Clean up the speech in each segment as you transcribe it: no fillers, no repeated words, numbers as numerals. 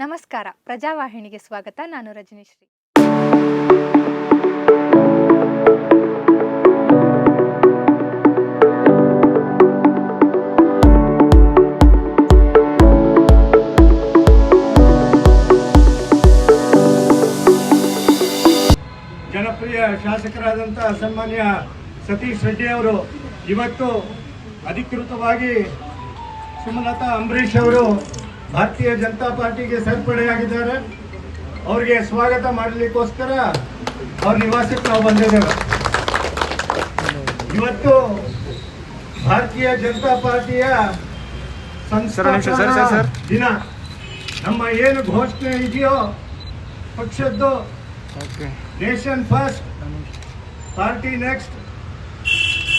ನಮಸ್ಕಾರ, ಪ್ರಜಾವಾಹಿನಿಗೆ ಸ್ವಾಗತ. ನಾನು ರಜನಿಶ್ರೀ. ಜನಪ್ರಿಯ ಶಾಸಕರಾದಂಥ ಸನ್ಮಾನ್ಯ ಸತೀಶ್ ರೆಡ್ಡಿ ಅವರು ಇವತ್ತು ಅಧಿಕೃತವಾಗಿ ಸುಮಲತಾ ಅಂಬರೀಶ್ ಅವರು ಭಾರತೀಯ ಜನತಾ ಪಾರ್ಟಿಗೆ ಸೇರ್ಪಡೆಯಾಗಿದ್ದಾರೆ. ಅವರಿಗೆ ಸ್ವಾಗತ ಮಾಡಲಿಕ್ಕೋಸ್ಕರ ಅವ್ರ ನಿವಾಸಕ್ಕೆ ನಾವು ಬಂದಿದ್ದೇವೆ. ಇವತ್ತು ಭಾರತೀಯ ಜನತಾ ಪಾರ್ಟಿಯ ಸಂಸ್ಥಾಪನಾ ದಿನ. ನಮ್ಮ ಏನು ಘೋಷಣೆ ಇದೆಯೋ ಪಕ್ಷದ್ದು, nation first, party next,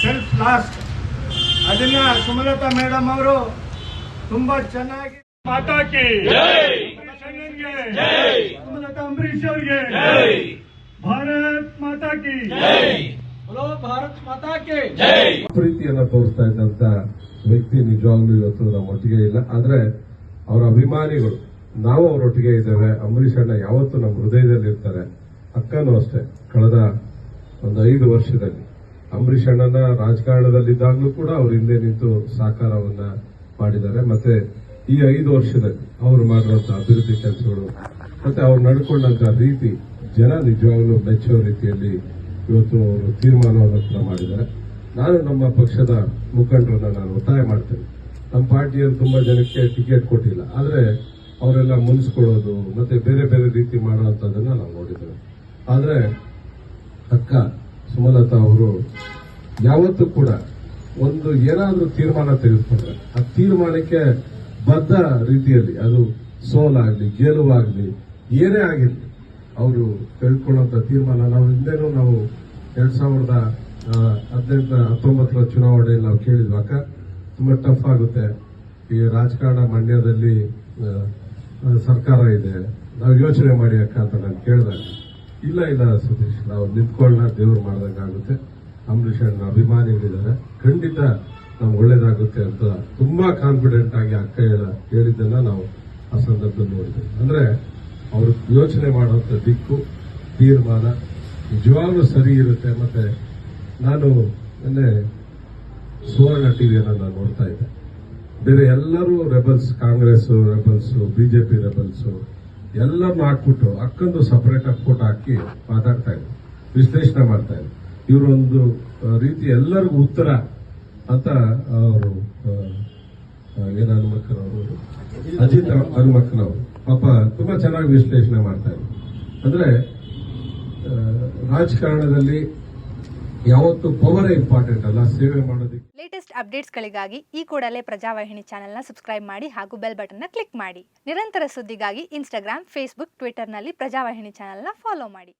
self last, ಅದನ್ನ ಸುಮಲತಾ ಮೇಡಮ್ ಅವರು ತುಂಬಾ ಚೆನ್ನಾಗಿ ಮಾತಾ ಕಿ ಸುಮಲತಾ ಅಂಬರೀಶ್ ಅವರಿಗೆ ಭಾರತ್ ಮಾತಾ ಕಿ ಭಾರತ್ ಮಾತಾ ಕಿ ಪ್ರೀತಿಯನ್ನ ತೋರಿಸ್ತಾ ಇದ್ದಂತ ವ್ಯಕ್ತಿ ನಿಜವಾಗ್ಲೂ ಇವತ್ತು ನಮ್ಮ ಒಟ್ಟಿಗೆ ಇಲ್ಲ. ಆದ್ರೆ ಅವರ ಅಭಿಮಾನಿಗಳು ನಾವು ಅವರೊಟ್ಟಿಗೆ ಇದ್ದೇವೆ. ಅಂಬರೀಶ್ ಅಣ್ಣ ಯಾವತ್ತೂ ನಮ್ಮ ಹೃದಯದಲ್ಲಿ ಇರ್ತಾರೆ. ಅಕ್ಕನೂ ಅಷ್ಟೇ. ಕಳೆದ ಒಂದು 5 ವರ್ಷದಲ್ಲಿ ಅಂಬರೀಶ್ ಅಣ್ಣನ ರಾಜಕಾರಣದಲ್ಲಿದ್ದಾಗಲೂ ಕೂಡ ಅವ್ರ ಹಿಂದೆ ನಿಂತು ಸಾಕಾರವನ್ನ ಮಾಡಿದ್ದಾರೆ. ಮತ್ತೆ ಈ 5 ವರ್ಷದಲ್ಲಿ ಅವರು ಮಾಡಿರುವಂತಹ ಅಭಿವೃದ್ಧಿ ಕೆಲಸಗಳು ಮತ್ತೆ ಅವ್ರು ನಡ್ಕೊಂಡಂತ ರೀತಿ ಜನ ನಿಜವಾಗ್ಲೂ ಮೆಚ್ಚುವ ರೀತಿಯಲ್ಲಿ ಇವತ್ತು ಅವರು ತೀರ್ಮಾನವನ್ನು ಕೂಡ ಮಾಡಿದ್ದಾರೆ. ನಾನು ನಮ್ಮ ಪಕ್ಷದ ಮುಖಂಡರನ್ನ ನಾನು ಒತ್ತಾಯ ಮಾಡ್ತೇನೆ. ನಮ್ಮ ಪಾರ್ಟಿಯಲ್ಲಿ ತುಂಬಾ ಜನಕ್ಕೆ ಟಿಕೆಟ್ ಕೊಟ್ಟಿಲ್ಲ, ಆದ್ರೆ ಅವರೆಲ್ಲ ಮುನಿಸ್ಕೊಳ್ಳೋದು ಮತ್ತೆ ಬೇರೆ ಬೇರೆ ರೀತಿ ಮಾಡುವಂತದನ್ನ ನಾವು ನೋಡಿದ್ದೇವೆ. ಆದ್ರೆ ಅಕ್ಕ ಸುಮಲತಾ ಅವರು ಯಾವತ್ತೂ ಕೂಡ ಒಂದು ಏನಾದ್ರೂ ತೀರ್ಮಾನ ತೆಗೆದುಕೊಂಡ್ರೆ ಆ ತೀರ್ಮಾನಕ್ಕೆ ಬದ್ಧ ರೀತಿಯಲ್ಲಿ, ಅದು ಸೋಲಾಗ್ಲಿ ಗೆಲುವಾಗ್ಲಿ ಏನೇ ಆಗಿರ್ಲಿ, ಅವರು ತೆಗೆದುಕೊಳ್ಳುವಂತ ತೀರ್ಮಾನ ನಾವು ಹಿಂದೆನೂ ನಾವು 2018-19 ಚುನಾವಣೆಯಲ್ಲಿ ನಾವು ಕೇಳಿದ್ವಿ, ಅಕ್ಕ ತುಂಬಾ ಟಫ್ ಆಗುತ್ತೆ, ಈ ರಾಜಕಾರಣ ಮಂಡ್ಯದಲ್ಲಿ ಸರ್ಕಾರ ಇದೆ, ನಾವು ಯೋಚನೆ ಮಾಡಿ ಅಕ್ಕ ಅಂತ ನಾನು ಕೇಳಿದಾಗ, ಇಲ್ಲ ಸತೀಶ್, ನಾವು ನಿಂತ್ಕೊಳ್ಳೋಣ, ದೇವ್ರು ಮಾಡ್ದಂಗಾಗುತ್ತೆ, ಅಂಬರೀಶ್ ಅಣ್ಣ ಅಭಿಮಾನಿಗಳಿದ್ದಾರೆ, ಖಂಡಿತ ನಾವು ಒಳ್ಳೇದಾಗುತ್ತೆ ಅಂತ ತುಂಬಾ ಕಾನ್ಫಿಡೆಂಟ್ ಆಗಿ ಅಕ್ಕ ಹೇಳಿದ್ದನ್ನ ನಾವು ಆ ಸಂದರ್ಭದಲ್ಲಿ ನೋಡಿದ್ವಿ. ಅಂದ್ರೆ ಅವರು ಯೋಚನೆ ಮಾಡುವಂತ ದಿಕ್ಕು, ತೀರ್ಮಾನ ನಿಜವಾಗ್ಲೂ ಸರಿ ಇರುತ್ತೆ. ಮತ್ತೆ ನಾನು ನಿನ್ನೆ ಸುವರ್ಣ ಟಿವಿಯನ್ನು ನಾನು ನೋಡ್ತಾ ಇದ್ದೆ. ಬೇರೆ ಎಲ್ಲರೂ rebels, Congress rebels, BJP rebels ಎಲ್ಲರನ್ನು ಹಾಕ್ಬಿಟ್ಟು ಅಕ್ಕಂದು ಸಪರೇಟ್ ಆಗಿ ಫೋಟೋ ಹಾಕಿ ಮಾತಾಡ್ತಾ ಇದ್ರು, ವಿಶ್ಲೇಷಣೆ ಮಾಡ್ತಾ ಇದ್ರು. ಇವರೊಂದು ರೀತಿ ಎಲ್ಲರಿಗೂ ಉತ್ತರ ಅಂತ ಅವರು ಏನು ಹನುಮಕ್ಕನವರು, ಅಜಿತ್ ಹನುಮಕ್ಕನವರು ಪಾಪ ತುಂಬಾ ಚೆನ್ನಾಗಿ ವಿಶ್ಲೇಷಣೆ ಮಾಡ್ತಾ ಇದ್ರು. ಅಂದ್ರೆ ರಾಜಕಾರಣದಲ್ಲಿ ಯಾವತ್ತು ಪವರೇ ಇಂಪಾರ್ಟೆಂಟ್ ಅಲ್ಲ, ಸೇವೆ ಮಾಡೋದಕ್ಕೆ. ಲೇಟೆಸ್ಟ್ ಅಪ್ಡೇಟ್ಸ್ಗಳಿಗಾಗಿ ಈ ಕೂಡಲೇ ಪ್ರಜಾವಾಹಿನಿ ಚಾನೆಲ್ನ ಸಬ್ಸ್ಕ್ರೈಬ್ ಮಾಡಿ ಹಾಗೂ ಬೆಲ್ ಬಟನ್ನ ಕ್ಲಿಕ್ ಮಾಡಿ. ನಿರಂತರ ಸುದ್ದಿಗಾಗಿ ಇನ್ಸ್ಟಾಗ್ರಾಮ್, ಫೇಸ್ಬುಕ್, ಟ್ವಿಟರ್ನಲ್ಲಿ ಪ್ರಜಾವಾಹಿನಿ ಚಾನೆಲ್ನ ಫಾಲೋ ಮಾಡಿ.